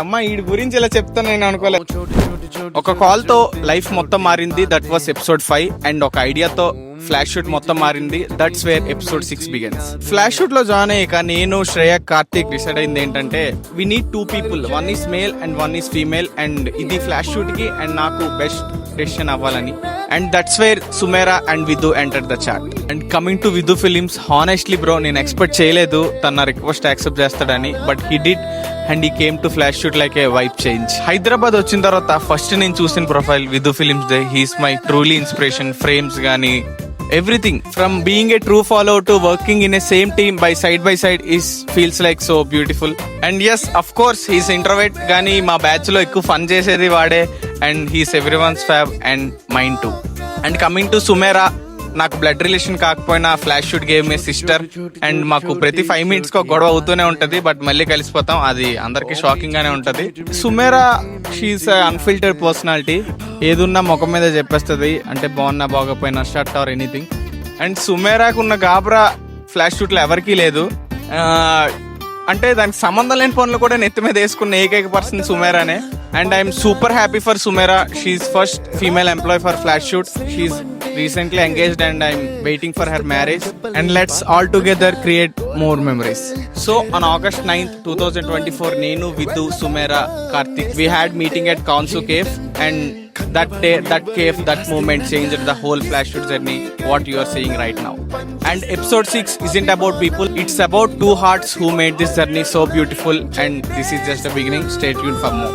అమ్మ వీడి గురించి ఇలా చెప్తాను నేను అనుకోలేదు. ఒక కాల్ తో లైఫ్ మొత్తం మారింది, దట్ వాస్ ఎపిసోడ్ 5. అండ్ ఒక ఐడియాతో ఫ్లాష్ షూట్ మొత్తం మారింది, that's where episode 6 begins. Flash shoot లో జాయిన్ అయ్యాక నేను, శ్రేయ, కార్తీక్ డిసైడ్ అయింది ఏంటంటే we need 2 people, 1 is male and 1 is female. And ఇది ఫ్లాష్ షూట్ కి అండ్ నాకు బెస్ట్ డెసిషన్ అవ్వాలని. And that's where Sumera and Vidhu enter the chat. And coming to Vidhu films, honestly bro నేను ఎక్స్పెక్ట్ చేయలేదు తన రిక్వెస్ట్ యాక్సెప్ట్ చేస్తాడని, but he did and he came to flash shoot like A vibe change. Hyderabad వచ్చిన తర్వాత first నేను చూసిన profile Vidhu films they. He's my truly inspiration. Frames గానీ everything from being a true follower to working in a same team by side is feels like so beautiful. And yes, of course he's introvert gaani ma batch lo ekku fun chesedi vaade, and he's everyone's fab and mine too. And coming to Sumaira, నాకు blood relation కాకపోయినా flash shoot game A sister. And మాకు ప్రతి 5 minutes కి గొడవ అవుతూనే ఉంటది, but మళ్ళీ కలిసిపోతాం. అది అందరికి షాకింగ్ గానే ఉంటది. Sumera she's unfiltered personality. ఏదున్నా ముఖం మీద చెప్పేస్తుంది, అంటే బాగున్నా బాగోపోయినా, షర్ట్ ఆర్ ఎనీథింగ్. అండ్ సుమేరాకు ఉన్న గాబరా ఫ్లాష్ షూట్ లో ఎవరికీ లేదు. అంటే దానికి సంబంధం లేని పనులు కూడా నెత్తి మీద వేసుకున్న ఏకైక పర్సన్ సుమేరానే. And I'm super happy for Sumera. She's first female employee for flash shoot. She's recently engaged and I'm waiting for her marriage, and let's all together create more memories. So on August 9th 2024 nenu, Vidhu, Sumaira, Karthik, we had meeting at Kansu Cave, and that day, that cave, that moment changed the whole flash shoot journey what you are seeing right now. And episode 6 isn't about people, it's about 2 hearts who made this journey so beautiful, and this is just the beginning. Stay tuned for more.